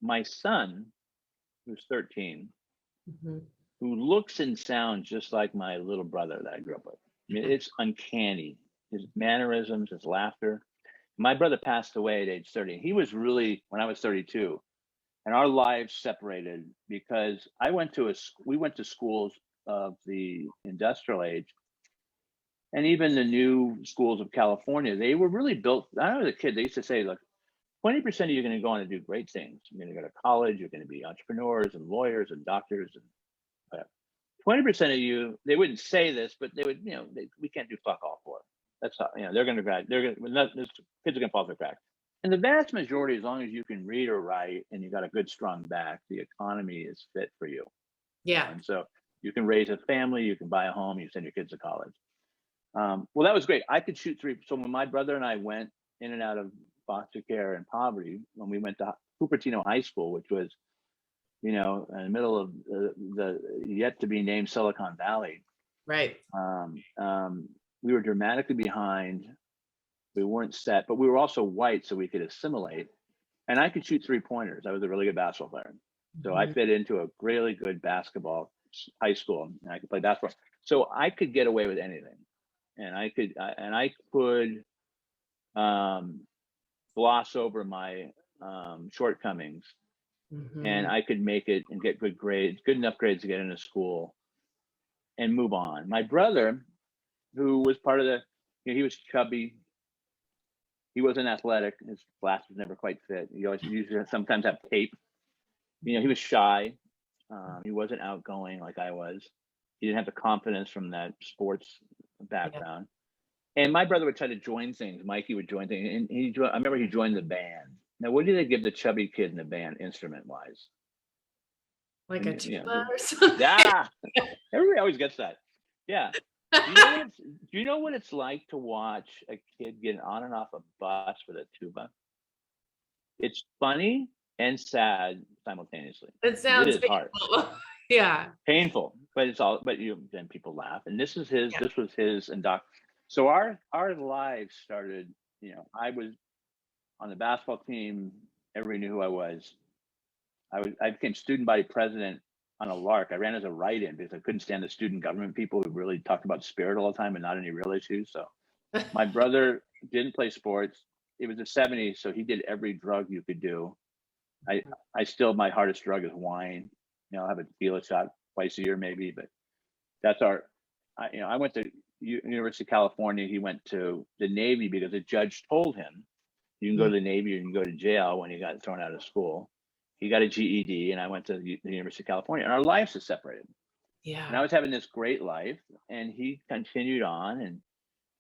my son, who's 13, who looks and sounds just like my little brother that I grew up with. I mean, it's uncanny. His mannerisms, his laughter. My brother passed away at age 30. He was really, when I was 32, and our lives separated because we went to schools of the industrial age, and even the new schools of California, they were really built. I was a kid, they used to say, look, 20% of you are going to go on and do great things. You're going to go to college, you're going to be entrepreneurs and lawyers and doctors, and 20% of you, they wouldn't say this, but they would, we can't do fuck all for it. That's how, they're going to grad. They're going to, kids are going to fall through the cracks. And the vast majority, as long as you can read or write and you got a good, strong back, the economy is fit for you.
Yeah.
And so you can raise a family, you can buy a home, you send your kids to college. Well, that was great. I could shoot three. So when my brother and I went in and out of foster care and poverty, when we went to Cupertino High School, which was, in the middle of the yet to be named Silicon Valley.
Right.
We were dramatically behind. We weren't set, but we were also white, so we could assimilate. And I could shoot 3-pointers. I was a really good basketball player. So I fit into a really good basketball high school, and I could play basketball. So I could get away with anything. And I could gloss over my shortcomings. And I could make it and get good grades, good enough grades to get into school and move on. My brother, who was part of he was chubby. He wasn't athletic. His glasses never quite fit. He always usually sometimes have tape. He was shy. He wasn't outgoing like I was. He didn't have the confidence from that sports background. Yeah. And my brother would try to join things. Mikey would join things. And I remember he joined the band. Now, what did they give the chubby kid in the band instrument-wise?
Like a tuba or something?
Yeah. Everybody always gets that. Yeah. Do you know what it's like to watch a kid get on and off a bus with a tuba? It's funny and sad simultaneously.
It sounds
hard.
Yeah.
Painful, but then people laugh. And this was his and Doc. So our lives started, I was on the basketball team. Everybody knew who I was. I became student body president on a lark. I ran as a write-in because I couldn't stand the student government people who really talked about spirit all the time and not any real issues. So my brother didn't play sports. It was the 70s, so he did every drug you could do. I still, my hardest drug is wine. I have a tequila shot twice a year maybe, but that's I went to University of California. He went to the Navy because the judge told him, you can go to the Navy, you can go to jail when he got thrown out of school. He got a GED, and I went to the University of California, and our lives are separated.
Yeah.
And I was having this great life, and he continued on, and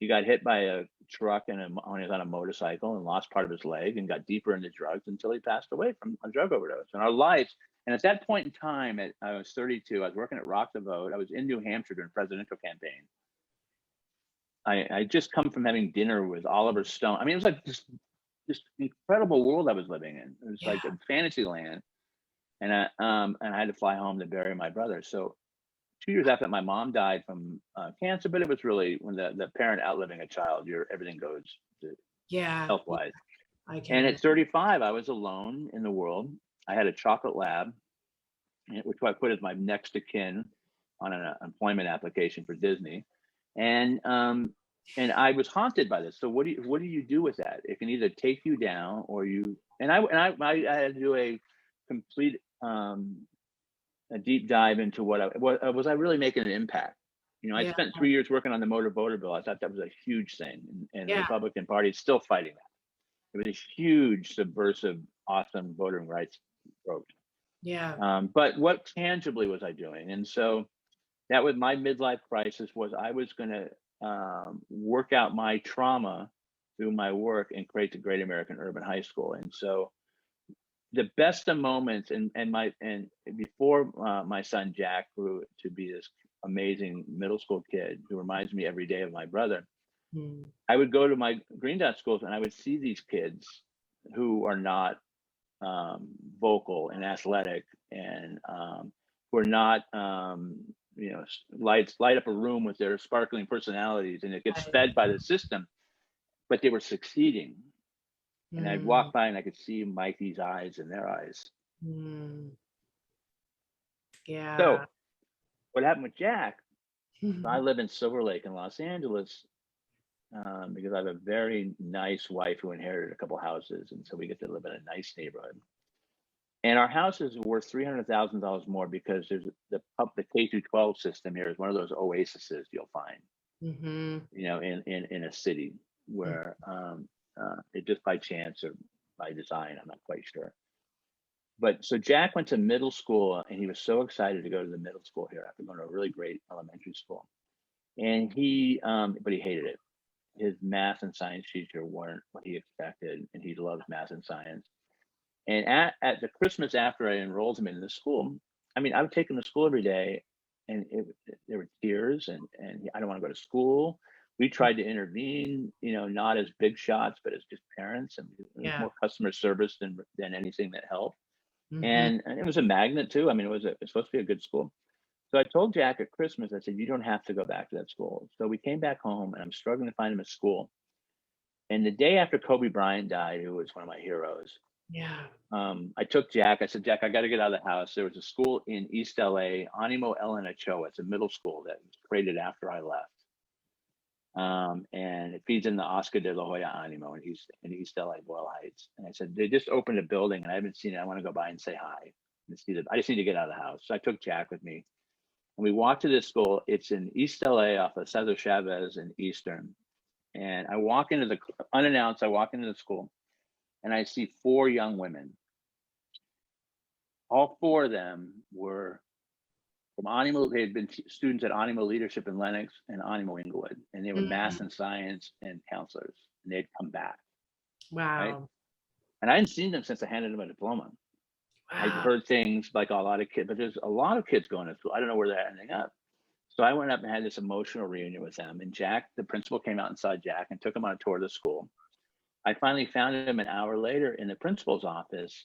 he got hit by a truck when he was on a motorcycle and lost part of his leg and got deeper into drugs until he passed away from a drug overdose. And our lives, and at that point in time, I was 32, I was working at Rock the Vote. I was in New Hampshire during presidential campaign. I just come from having dinner with Oliver Stone. I mean, it was like this incredible world I was living in. It was like a fantasy land. And I had to fly home to bury my brother. So 2 years after my mom died from cancer, but it was really when the parent outliving a child, everything goes to health-wise. And at 35, I was alone in the world. I had a chocolate lab, which I put as my next of kin on an employment application for Disney. And I was haunted by this. So what do you do with that? It can either take you down or you. And I had to do a complete a deep dive into was I really making an impact? I spent 3 years working on the motor voter bill. I thought that was a huge thing, and the Republican Party is still fighting that. It was a huge, subversive, awesome voting rights program.
Yeah.
But what tangibly was I doing? And so that was my midlife crisis. Was I was going to work out my trauma through my work and create the Great American Urban High School. And so the best of moments and before my son Jack grew to be this amazing middle school kid who reminds me every day of my brother, I would go to my Green Dot schools and I would see these kids who are not vocal and athletic and were not, light up a room with their sparkling personalities, and it gets fed by the system, but they were succeeding. And I'd walk by and I could see Mikey's eyes in their eyes.
Yeah.
So what happened with Jack, I live in Silver Lake in Los Angeles, because I have a very nice wife who inherited a couple houses. And so we get to live in a nice neighborhood. And our house is worth $300,000 more because there's the K through 12 system here is one of those oases you'll find, in a city where it just by chance or by design, I'm not quite sure. But so Jack went to middle school and he was so excited to go to the middle school here after going to a really great elementary school. And but he hated it. His math and science teacher weren't what he expected, and he loves math and science. And at the Christmas after I enrolled him in the school, I mean, I would take him to school every day, and there were tears, and I don't want to go to school. We tried to intervene, not as big shots, but as just parents, and it was more customer service than anything that helped. And it was a magnet too. I mean, it's supposed to be a good school. So I told Jack at Christmas, I said, you don't have to go back to that school. So we came back home, and I'm struggling to find him a school. And the day after Kobe Bryant died, who was one of my heroes, I took Jack. I said, Jack, I got to get out of the house. There was a school in East LA, Animo Ellen Ochoa. It's a middle school that was created after I left. And it feeds in the Oscar de la Hoya Animo in East LA, Boyle Heights. And I said, they just opened a building and I haven't seen it. I want to go by and say hi. I just need to get out of the house. So I took Jack with me. And we walked to this school. It's in East LA off of Cesar Chavez and Eastern. And I walk into unannounced, I walk into the school and I see 4 young women. All 4 of them were from Animo. They had been students at Animo Leadership in Lenox and Animo Inglewood. And they were math and science and counselors. And they'd come back.
Wow.
Right? And I hadn't seen them since I handed them a diploma. Wow. I'd heard things like a lot of kids, but there's a lot of kids going to school. I don't know where they're ending up. So I went up and had this emotional reunion with them. And Jack, the principal, came out and saw Jack and took him on a tour of the school. I finally found him an hour later in the principal's office.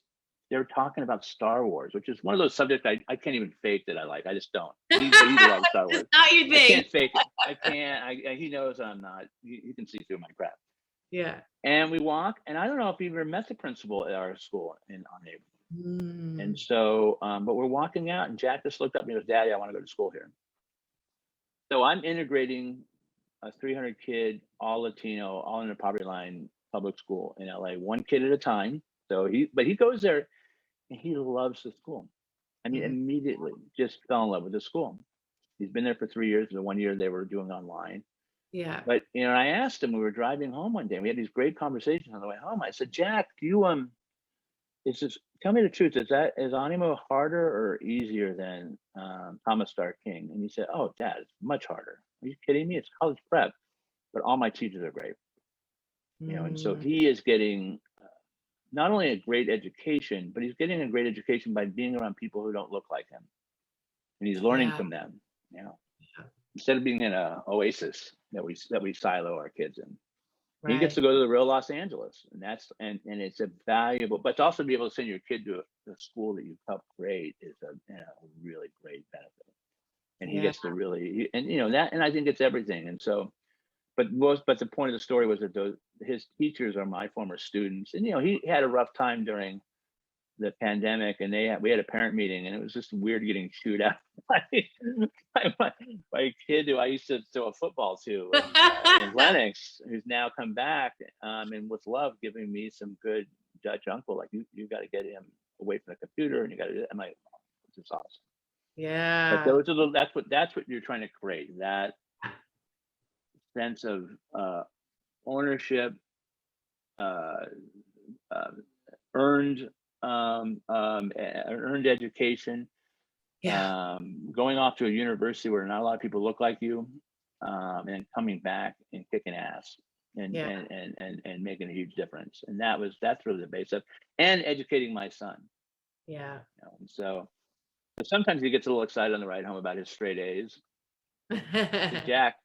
They were talking about Star Wars, which is one of those subjects I can't even fake that I like. I just don't. He loves Star Wars.
It's not your thing.
I can't fake it. I can't. He knows I'm not. He can see through my crap.
Yeah.
And we walk, and I don't know if he ever met the principal at our school in our neighborhood. And so, but we're walking out, and Jack just looked up and he goes, Daddy, I want to go to school here. So I'm integrating a 300 kid, all Latino, all in the poverty line public school in LA, one kid at a time. So he goes there and he loves the school. I mean, immediately just fell in love with the school. He's been there for 3 years. The 1 year they were doing online.
Yeah.
But, I asked him, we were driving home one day, and we had these great conversations on the way home. I said, Jack, tell me the truth. Is Animo harder or easier than Thomas Starr King? And he said, oh, Dad, it's much harder. Are you kidding me? It's college prep, but all my teachers are great. And so he is getting not only a great education, but he's getting a great education by being around people who don't look like him. And he's learning from them, instead of being in an oasis that we silo our kids in. Right. He gets to go to the real Los Angeles, and it's a valuable, but to also be able to send your kid to a school that you've helped create is a really great benefit. And he gets to really, and I think it's everything. And so, but the point of the story was that his teachers are my former students, and he had a rough time during the pandemic, and we had a parent meeting, and it was just weird getting chewed out by a kid who I used to throw a football to in Lenox, who's now come back and with love giving me some good Dutch uncle, like you got to get him away from the computer, and you got to. I'm like, this is awesome.
Yeah.
But that's what you're trying to create, that sense of ownership, earned education, going off to a university where not a lot of people look like you, and coming back and kicking ass and making a huge difference. And that's really the base of, and educating my son.
Yeah.
So sometimes he gets a little excited on the ride home about his straight A's. Jack,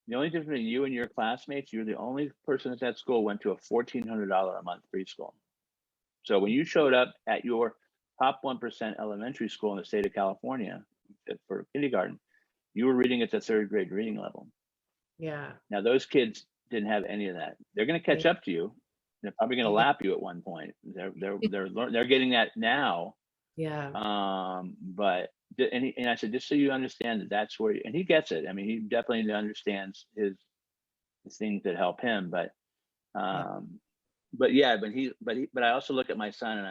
the only difference between you and your classmates, you're the only person at that school went to a $1,400 a month preschool. So when you showed up at your top 1% elementary school in the state of California for kindergarten, you were reading at the 3rd grade reading level.
Yeah.
Now those kids didn't have any of that. They're going to catch up to you. They're probably going to lap you at one point. They're getting that now.
Yeah.
But and I said, just so you understand that that's where, and he gets it. I mean, he definitely understands the things that help him. But I also look at my son, and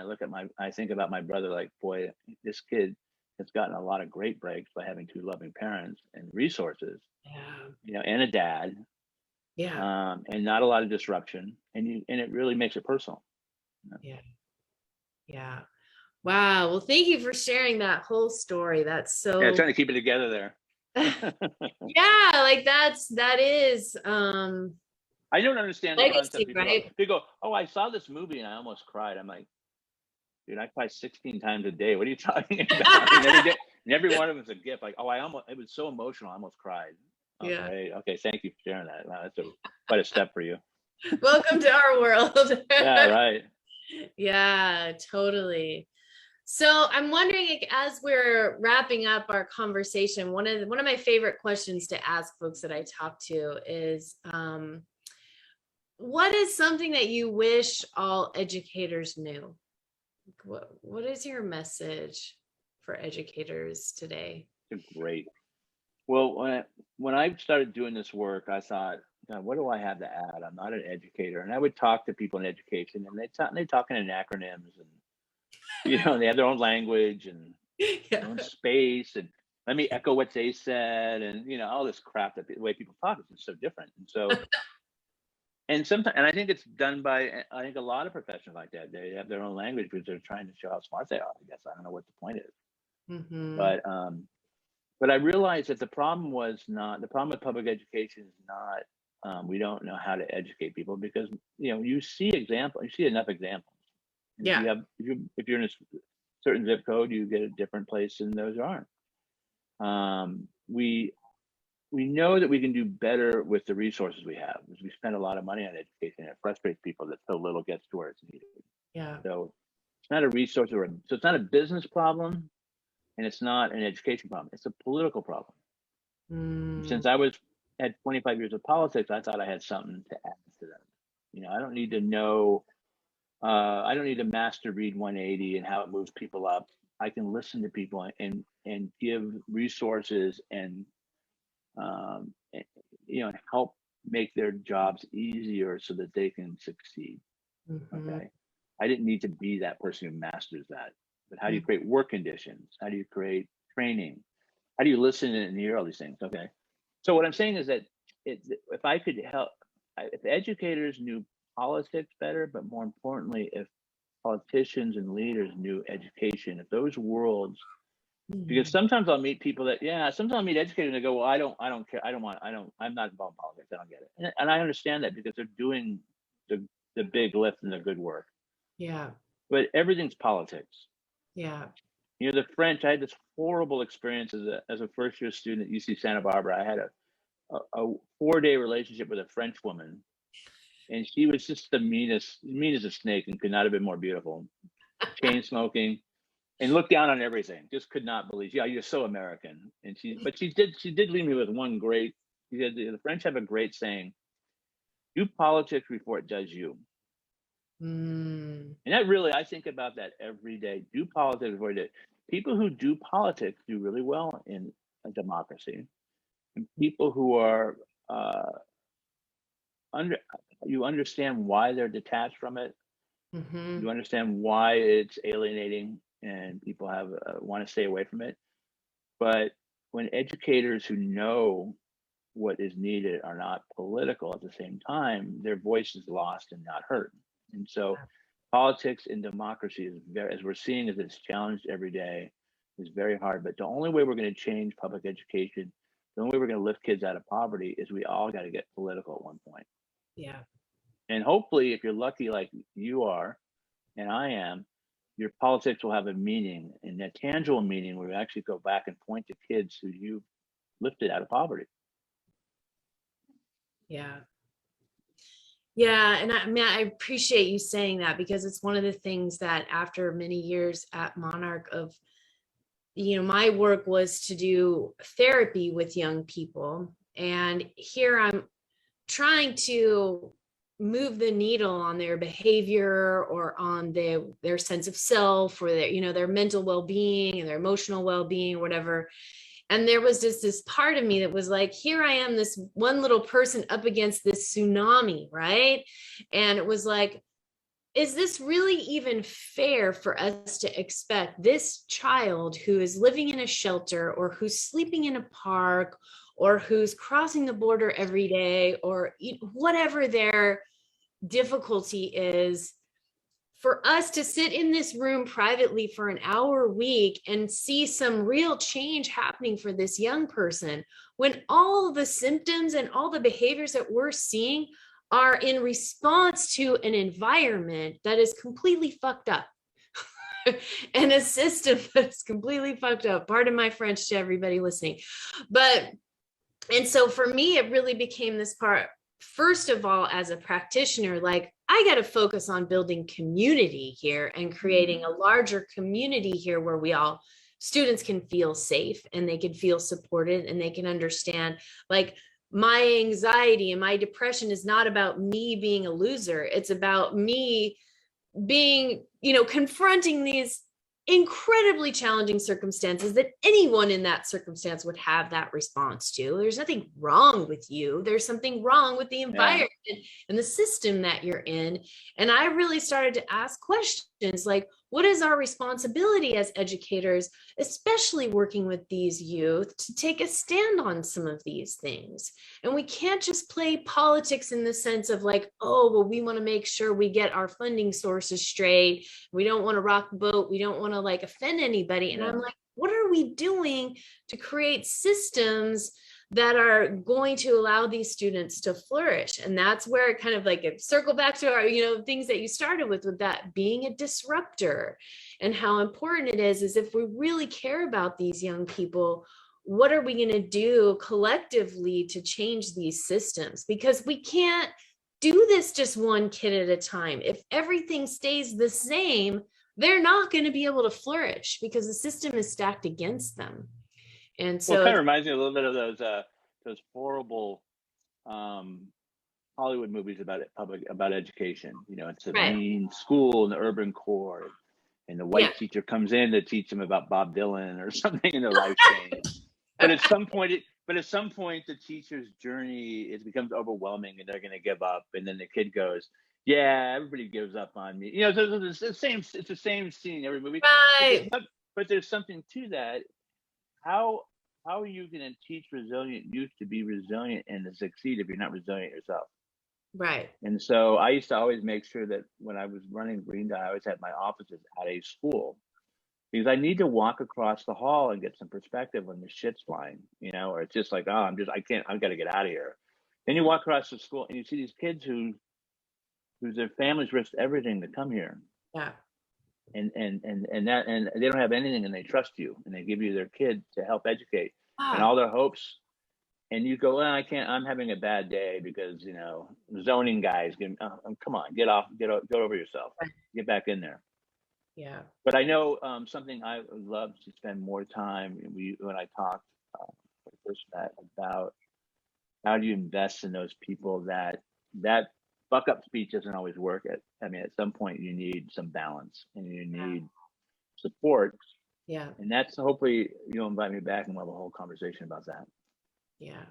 I think about my brother. Like, boy, this kid has gotten a lot of great breaks by having 2 loving parents and resources.
Yeah.
And a dad.
Yeah.
And not a lot of disruption, and it really makes it personal.
Yeah. Yeah. Wow. Well, thank you for sharing that whole story. That's so.
Yeah, trying to keep it together there.
Yeah, like that is.
I don't understand the
legacy,
concept.
right?
People go, "Oh, I saw this movie and I almost cried." I'm like, dude, I cry 16 times a day. What are you talking about? And every one of them is a gift. Like, oh, it was so emotional, I almost cried.
Yeah.
Okay. Thank you for sharing that. Wow, that's quite a step for you.
Welcome to our world.
Yeah, right.
Yeah, totally. So I'm wondering, as we're wrapping up our conversation, one of my favorite questions to ask folks that I talk to is, what is something that you wish all educators knew? What is your message for educators today?
Great. Well, when I started doing this work, I thought, what do I have to add? I'm not an educator. And I would talk to people in education, and they talk in acronyms, and they have their own language and their own space, and let me echo what they said, and all this crap. That the way people talk is just so different. And so and sometimes, and I think it's done by, I think a lot of professionals like that, they have their own language because they're trying to show how smart they are. I guess I don't know what the point is. But I realized that the problem with public education is not, we don't know how to educate people, because you see enough examples. And
Yeah.
if you're in a certain zip code, you get a different place than those aren't. We know that we can do better with the resources we have, because we spend a lot of money on education, and it frustrates people that so little gets to where it's needed.
Yeah.
So it's not a resource so it's not a business problem, and it's not an education problem. It's a political problem. Since I had 25 years of politics, I thought I had something to add to them. I don't need to know. I don't need to master Read 180 and how it moves people up. I can listen to people and give resources and help make their jobs easier so that they can succeed. Okay. I didn't need to be that person who masters that. But how do you create work conditions? How do you create training? How do you listen and hear all these things? Okay. So what I'm saying is that if I could help, if educators knew politics better, but more importantly, if politicians and leaders knew education, if those worlds, because sometimes I'll meet people sometimes I'll meet educators and they go, well, I don't care. I'm not involved in politics. I don't get it. And I understand that, because they're doing the big lift and the good work.
Yeah.
But everything's politics.
Yeah.
The French, I had this horrible experience as a first year student at UC Santa Barbara. I had a 4-day relationship with a French woman, and she was just the meanest as a snake, and could not have been more beautiful. Chain smoking, and looked down on everything. Just could not believe. Yeah, you're so American. And she did leave me with one great. She said, the French have a great saying: "Do politics before it does you." And that really, I think about that every day. Do politics before it does. People who do politics do really well in a democracy, and people who are you understand why they're detached from it. You understand why it's alienating, and people want to stay away from it. But when educators who know what is needed are not political at the same time, their voice is lost and not heard. And so politics in democracy is as we're seeing, as it's challenged every day, is very hard. But the only way we're going to change public education, the only way we're going to lift kids out of poverty, is we all got to get political at one point.
Yeah.
And hopefully, if you're lucky like you are and I am, your politics will have a meaning, and a tangible meaning where you actually go back and point to kids who you lifted out of poverty.
Yeah. Yeah, and I mean, I appreciate you saying that, because it's one of the things that after many years at Monarch of, my work was to do therapy with young people. And here I'm trying to move the needle on their behavior, or on their sense of self, or their mental well-being and their emotional well-being, whatever. And there was just this part of me that was like, here I am, this one little person up against this tsunami, right? And it was like, is this really even fair for us to expect this child who is living in a shelter, or who's sleeping in a park, or who's crossing the border every day, or whatever their difficulty is, for us to sit in this room privately for an hour a week and see some real change happening for this young person, when all the symptoms and all the behaviors that we're seeing are in response to an environment that is completely fucked up and a system that's completely fucked up. Pardon my French to everybody listening. And so for me, it really became this part, first of all, as a practitioner, like, I got to focus on building community here and creating a larger community here where students can feel safe, and they can feel supported, and they can understand, like, my anxiety and my depression is not about me being a loser. It's about me being, confronting these incredibly challenging circumstances that anyone in that circumstance would have that response to. There's nothing wrong with you. There's something wrong with the environment and the system that you're in. And I really started to ask questions like, what is our responsibility as educators, especially working with these youth, to take a stand on some of these things? And we can't just play politics in the sense of like, oh, well, we want to make sure we get our funding sources straight. We don't want to rock the boat. We don't want to like offend anybody. And I'm like, what are we doing to create systems that are going to allow these students to flourish? And that's where it kind of like circle back to our, things that you started with that being a disruptor, and how important it is if we really care about these young people, what are we going to do collectively to change these systems? Because we can't do this just one kid at a time. If everything stays the same, they're not going to be able to flourish because the system is stacked against them. And so
it kind of reminds me a little bit of those horrible Hollywood movies about education. It's a mean school in the urban core, and the white teacher comes in to teach them about Bob Dylan or something, and their life change. But at some point, the teacher's journey, it becomes overwhelming, and they're going to give up. And then the kid goes, "Yeah, everybody gives up on me." So it's the same scene every movie.
Right.
But there's something to that. How are you going to teach resilient youth to be resilient and to succeed if you're not resilient yourself?
Right.
And so I used to always make sure that when I was running Green Dot, I always had my offices at a school, because I need to walk across the hall and get some perspective when the shit's flying, or it's just like, oh, I've got to get out of here. Then you walk across the school and you see these kids who their families risked everything to come here.
Yeah.
And they don't have anything, and they trust you, and they give you their kid to help educate and all their hopes. And you go, well, I can't, I'm having a bad day because, zoning guys, come on, get over yourself, get back in there.
Yeah.
But I know something I would love to spend more time, when I talked first met, about how do you invest in those people that fuck up speech doesn't always work. At some point you need some balance and you need support.
Yeah.
And that's, hopefully you'll invite me back and we'll have a whole conversation about that.
Yeah.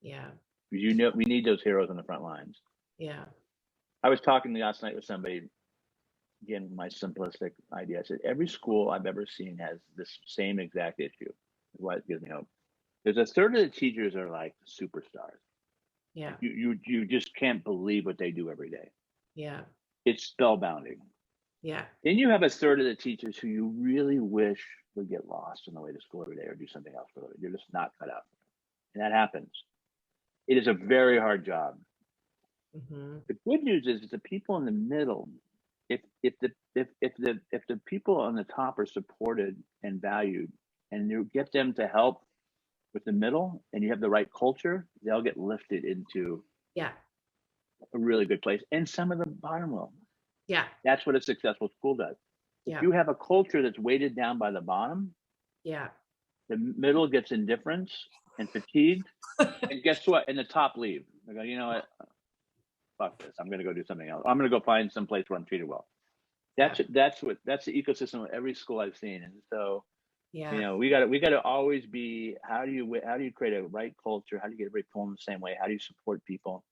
Yeah.
Because we need those heroes on the front lines.
Yeah.
I was talking last night with somebody, again, my simplistic idea. I said, every school I've ever seen has this same exact issue. What gives me hope? There's a third of the teachers are like superstars.
Yeah.
You just can't believe what they do every day.
Yeah.
It's spellbinding.
Yeah.
Then you have a third of the teachers who you really wish would get lost on the way to school every day or do something else for them. You're just not cut out for it. And that happens. It is a very hard job.
Mm-hmm.
The good news is the people in the middle, if the people on the top are supported and valued, and you get them to help with the middle, and you have the right culture, they'll get lifted into a really good place, and some of the bottom will.
Yeah.
That's what a successful school does.
Yeah.
If you have a culture that's weighted down by the bottom,
Yeah.
the middle gets indifference and fatigued, and guess what? And the top leave. They go, you know what? Fuck this. I'm going to go do something else. I'm going to go find some place where I'm treated well. That's the ecosystem of every school I've seen. And so,
Yeah.
you know, we got to always be, how do you create a right culture? How do you get everybody pulling the same way? How do you support people?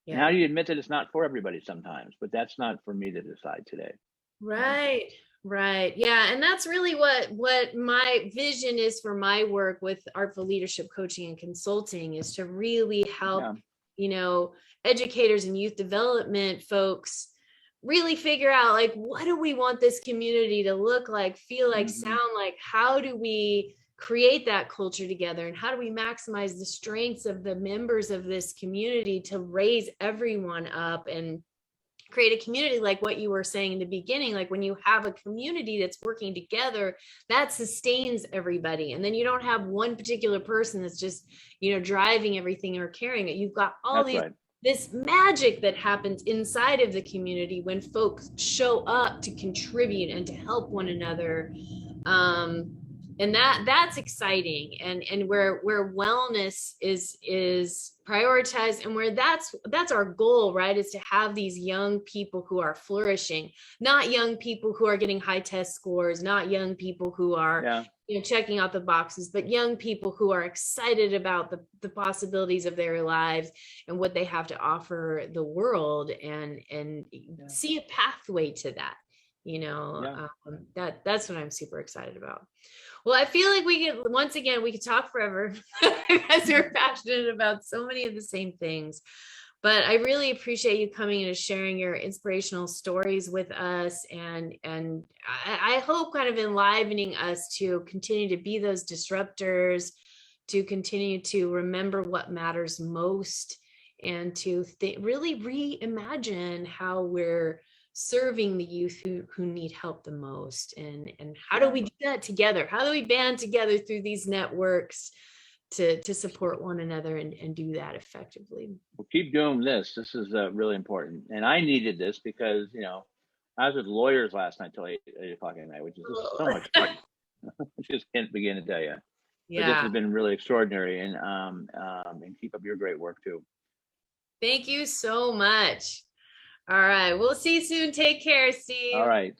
Yeah.
And how do you admit that it's not for everybody sometimes? But that's not for me to decide today.
Right. Right. Yeah. And that's really what my vision is for my work with Artful Leadership Coaching and Consulting, is to really help, you know, educators and youth development folks really figure out, like, what do we want this community to look like, feel like, sound like? How do we create that culture together? And how do we maximize the strengths of the members of this community to raise everyone up and create a community, like what you were saying in the beginning? Like, when you have a community that's working together, that sustains everybody. And then you don't have one particular person that's just, you know, driving everything or carrying it. You've got all this magic that happens inside of the community when folks show up to contribute and to help one another. And that's exciting, and where wellness is prioritized, and where that's our goal, right? Is to have these young people who are flourishing, not young people who are getting high test scores, not young people who are you know, checking out the boxes, but young people who are excited about the possibilities of their lives and what they have to offer the world, and see a pathway to that. You know, that's what I'm super excited about. Well, I feel like we could talk forever because we're passionate about so many of the same things. But I really appreciate you coming and sharing your inspirational stories with us, and I hope kind of enlivening us to continue to be those disruptors, to continue to remember what matters most, and to really reimagine how we're serving the youth who need help the most. And how do we do that together? How do we band together through these networks to support one another and do that effectively?
We'll keep doing this. This is really important. And I needed this because, you know, I was with lawyers last night till 8 o'clock at night, which is just so much fun. I just can't begin to tell you. But this has been really extraordinary, and keep up your great work too.
Thank you so much. All right. We'll see you soon. Take care, Steve.
All right.